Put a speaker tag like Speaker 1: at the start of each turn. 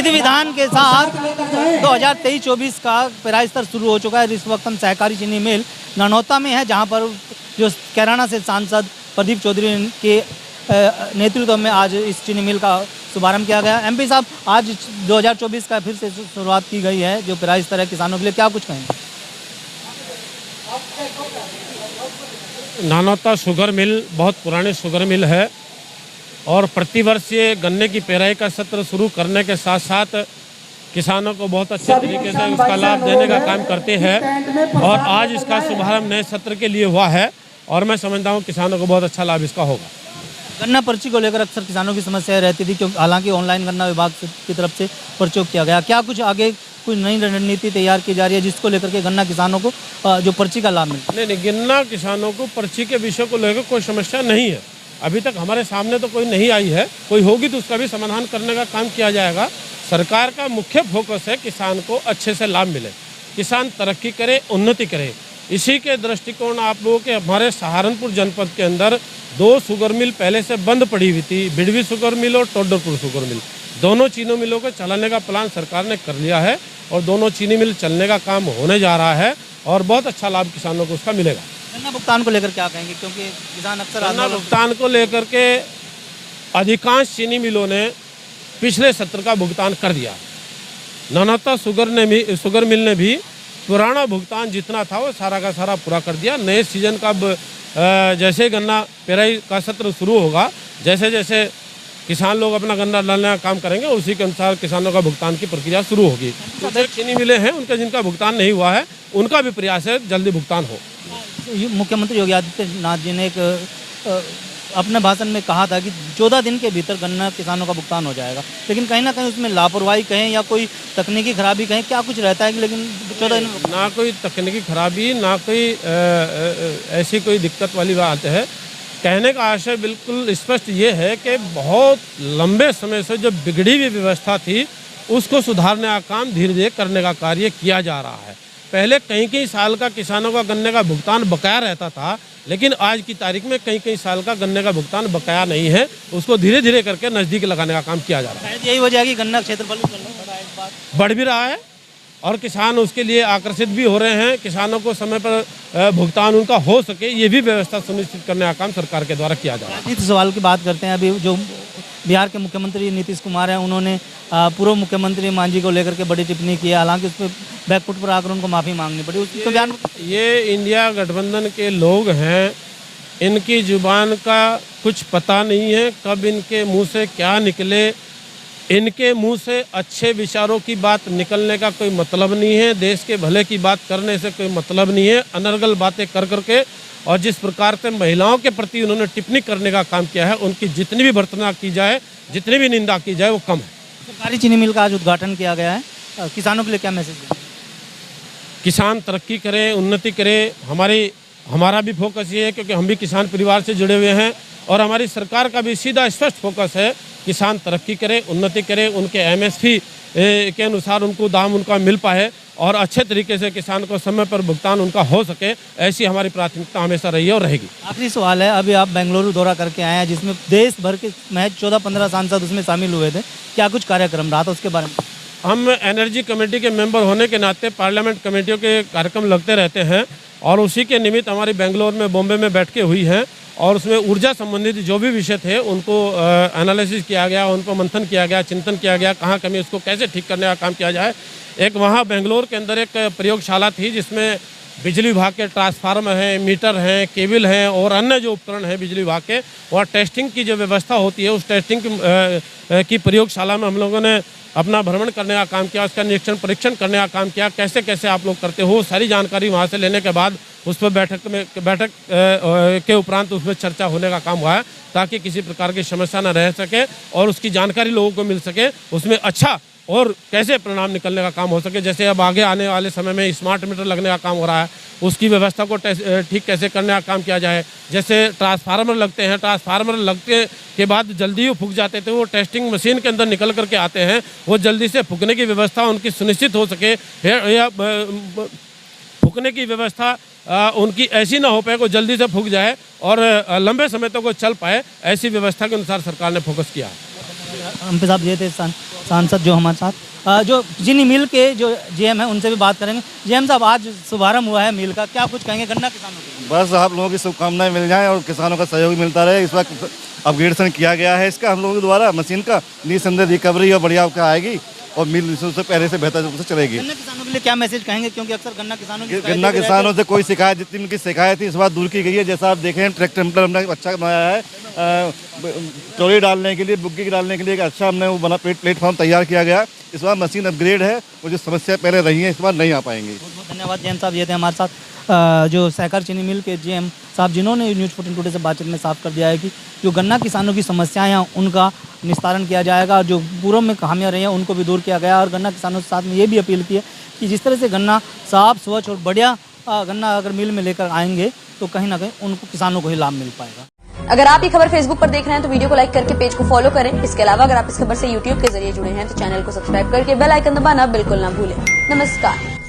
Speaker 1: विधि विधान के साथ 2023-24 का पेराई स्तर शुरू हो चुका है। इस वक्त हम सहकारी चीनी मिल ननौता में है, जहां पर जो कैराना से सांसद प्रदीप चौधरी के नेतृत्व में आज इस चीनी मिल का शुभारंभ किया गया। एमपी साहब, आज 2024 का फिर से शुरुआत की गई है, जो पेराई स्तर है किसानों के लिए, क्या कुछ कहेंगे?
Speaker 2: नानौता शुगर मिल बहुत पुरानी शुगर मिल है और प्रतिवर्ष ये गन्ने की पेराई का सत्र शुरू करने के साथ साथ किसानों को बहुत अच्छे तरीके से उसका लाभ देने का काम करते हैं और आज इसका शुभारंभ नए सत्र के लिए हुआ है और मैं समझता हूँ किसानों को बहुत अच्छा लाभ इसका होगा।
Speaker 1: गन्ना पर्ची को लेकर अक्सर किसानों की समस्या रहती थी, क्योंकि हालांकि ऑनलाइन गन्ना विभाग की तरफ से पर्चो किया गया। क्या कुछ आगे कुछ नई रणनीति तैयार की जा रही है जिसको लेकर के गन्ना किसानों को जो पर्ची का लाभ मिले?
Speaker 2: नहीं, गन्ना किसानों को पर्ची के विषय को लेकर कोई समस्या नहीं है। अभी तक हमारे सामने तो कोई नहीं आई है, कोई होगी तो उसका भी समाधान करने का काम किया जाएगा। सरकार का मुख्य फोकस है किसान को अच्छे से लाभ मिले, किसान तरक्की करे, उन्नति करे। इसी के दृष्टिकोण आप लोगों के हमारे सहारनपुर जनपद के अंदर 2 शुगर मिल पहले से बंद पड़ी हुई थी, बिडवी शुगर मिल और टोडरपुर शुगर मिल। दोनों चीनी मिलों को चलाने का प्लान सरकार ने कर लिया है और दोनों चीनी मिल चलने का काम होने जा रहा है और बहुत अच्छा लाभ किसानों को उसका मिलेगा।
Speaker 1: गन्ना भुगतान को लेकर क्या कहेंगे, क्योंकि किसान अक्सर
Speaker 2: गन्ना भुगतान को लेकर के अधिकांश चीनी मिलों ने पिछले सत्र का भुगतान कर दिया। नानौता शुगर मिल ने भी पुराना भुगतान जितना था वो सारा का सारा पूरा कर दिया। नए सीजन का जैसे गन्ना पेराई का सत्र शुरू होगा, जैसे जैसे किसान लोग अपना गन्ना डालने का काम करेंगे उसी के अनुसार किसानों का भुगतान की प्रक्रिया शुरू होगी। जो चीनी मिले हैं उनका जिनका भुगतान नहीं हुआ है उनका भी प्रयास है जल्दी भुगतान हो।
Speaker 1: मुख्यमंत्री योगी आदित्यनाथ जी ने अपने भाषण में कहा था कि 14 दिन के भीतर गन्ना किसानों का भुगतान हो जाएगा, लेकिन कहीं ना कहीं उसमें लापरवाही कहें या कोई तकनीकी खराबी कहें, क्या कुछ रहता है कि लेकिन 14 दिन
Speaker 2: ना कोई तकनीकी खराबी ना कोई ऐसी कोई दिक्कत वाली बात है। कहने का आशय बिल्कुल स्पष्ट ये है कि बहुत लंबे समय से जो बिगड़ी हुई व्यवस्था थी उसको सुधारने का काम धीरे धीरे करने का कार्य किया जा रहा है। पहले कई साल का किसानों का गन्ने का भुगतान बकाया रहता था, लेकिन आज की तारीख में कई साल का गन्ने का भुगतान बकाया नहीं है, उसको धीरे धीरे करके नज़दीक लगाने का काम किया जा रहा है।
Speaker 1: यही वजह है कि गन्ना क्षेत्रफल
Speaker 2: बढ़ भी रहा है और किसान उसके लिए आकर्षित भी हो रहे हैं। किसानों को समय पर भुगतान उनका हो सके ये भी व्यवस्था सुनिश्चित करने का काम सरकार के द्वारा किया जा रहा है।
Speaker 1: राजनीतिक सवाल की बात करते हैं। अभी जो बिहार के मुख्यमंत्री नीतीश कुमार हैं, उन्होंने पूर्व मुख्यमंत्री मांझी को लेकर के बड़ी टिप्पणी की है। हालांकि उस पर बैकफुट पर आकर उनको माफ़ी मांगनी पड़ी। उसको बयान
Speaker 2: ये इंडिया गठबंधन के लोग हैं, इनकी जुबान का कुछ पता नहीं है कब इनके मुंह से क्या निकले। इनके मुंह से अच्छे विचारों की बात निकलने का कोई मतलब नहीं है, देश के भले की बात करने से कोई मतलब नहीं है। अनर्गल बातें कर करके और जिस प्रकार से महिलाओं के प्रति उन्होंने टिप्पणी करने का काम किया है, उनकी जितनी भी भर्त्सना की जाए, जितनी भी निंदा की जाए वो कम है।
Speaker 1: सरकारी चीनी मिल का आज उद्घाटन किया गया है, किसानों के लिए क्या मैसेज है?
Speaker 2: किसान तरक्की करे, उन्नति करे। हमारा भी फोकस ये है क्योंकि हम भी किसान परिवार से जुड़े हुए हैं और हमारी सरकार का भी सीधा स्पष्ट फोकस है किसान तरक्की करे, उन्नति करे, उनके एमएसपी के अनुसार उनको दाम उनका मिल पाए और अच्छे तरीके से किसान को समय पर भुगतान उनका हो सके, ऐसी हमारी प्राथमिकता हमेशा रही है और रहेगी।
Speaker 1: आखिरी सवाल है, अभी आप बेंगलुरु दौरा करके आए हैं जिसमें देश भर के महज 14-15 सांसद उसमें शामिल हुए थे, क्या कुछ कार्यक्रम रहा था उसके बारे में?
Speaker 2: हम एनर्जी कमेटी के मेंबर होने के नाते पार्लियामेंट कमेटियों के कार्यक्रम लगते रहते हैं और उसी के निमित्त हमारी बेंगलोर में, बॉम्बे में बैठकें हुई हैं और उसमें ऊर्जा संबंधित जो भी विषय थे उनको एनालिसिस किया गया, उन पर मंथन किया गया, चिंतन किया गया, कहाँ कमी उसको कैसे ठीक करने का काम किया जाए। एक वहाँ बेंगलोर के अंदर एक प्रयोगशाला थी जिसमें बिजली विभाग के ट्रांसफार्मर हैं, मीटर हैं, केबल हैं और अन्य जो उपकरण हैं बिजली विभाग के, वहाँ टेस्टिंग की जो व्यवस्था होती है उस टेस्टिंग की प्रयोगशाला में हम लोगों ने अपना भ्रमण करने का काम किया, उसका निरीक्षण परीक्षण करने का काम किया। कैसे कैसे आप लोग करते हो सारी जानकारी वहाँ से लेने के बाद उस पर बैठक के उपरांत उसमें चर्चा होने का काम हुआ है ताकि किसी प्रकार की समस्या न रह सके और उसकी जानकारी लोगों को मिल सके, उसमें अच्छा और कैसे परिणाम निकलने का काम हो सके। जैसे अब आगे आने वाले समय में स्मार्ट मीटर लगने का काम हो रहा है, उसकी व्यवस्था को ठीक कैसे करने का काम किया जाए। जैसे ट्रांसफार्मर लगते हैं, ट्रांसफार्मर लगते के बाद जल्दी ही फूक जाते थे, वो टेस्टिंग मशीन के अंदर निकल करके आते हैं, वो जल्दी से फूकने की व्यवस्था उनकी सुनिश्चित हो सके या फूकने की व्यवस्था उनकी ऐसी ना हो पाए को जल्दी से फूक जाए और लंबे समय तक वो चल पाए, ऐसी व्यवस्था के अनुसार सरकार ने फोकस किया है।
Speaker 1: एमपी साहब ये थे सांसद जो हमारे साथ जो चीनी मिल के जो जीएम है उनसे भी बात करेंगे। जीएम साहब, आज शुभारंभ हुआ है मिल का, क्या कुछ कहेंगे गन्ना किसानों के लिए?
Speaker 3: बस आप लोगों की शुभकामनाएं मिल जाएं और किसानों का सहयोग मिलता रहे। इस वक्त अपग्रेडेशन किया गया है इसका हम लोगों के द्वारा, मशीन का निसंदेह रिकवरी और बढ़िया का आएगी और मिल उससे पहले से बेहतर रूप से चलेगी।
Speaker 1: गन्ना किसानों के लिए क्या मैसेज कहेंगे, क्योंकि अक्सर गन्ना किसानों की
Speaker 3: गन्ना किसानों से कोई शिकायत, जितनी उनकी शिकायत थी इस बार दूर की गई है। जैसा आप देखें ट्रैक्टर हमने अच्छा बनाया है, ट्रॉली डालने के लिए, बुग्गी डालने के लिए एक अच्छा हमने वो बना प्लेटफॉर्म तैयार किया गया। इस बार मशीन अपग्रेड है, वो जो समस्या पहले रही है इस बार नहीं आ पाएंगी।
Speaker 1: बहुत बहुत धन्यवाद जीएम साहब। ये थे हमारे साथ जो सहकारी चीनी मिल के जीएम साहब, जिन्होंने न्यूज़ 14 टुडे से बातचीत में साफ कर दिया है कि जो गन्ना किसानों की समस्याएं हैं उनका निस्तारण किया जाएगा और जो पूर्व में खामियां रही हैं उनको भी दूर किया गया। और गन्ना किसानों के साथ में ये भी अपील की है कि जिस तरह से गन्ना साफ स्वच्छ और बढ़िया गन्ना अगर मिल में लेकर आएंगे तो कहीं ना कहीं उनको किसानों को ही लाभ मिल पाएगा।
Speaker 4: अगर आप ये खबर फेसबुक पर देख रहे हैं तो वीडियो को लाइक करके पेज को फॉलो करें। इसके अलावा अगर आप इस खबर से यूट्यूब के जरिए जुड़े हैं तो चैनल को सब्सक्राइब करके बेल आइकन दबाना बिल्कुल ना भूलें। नमस्कार।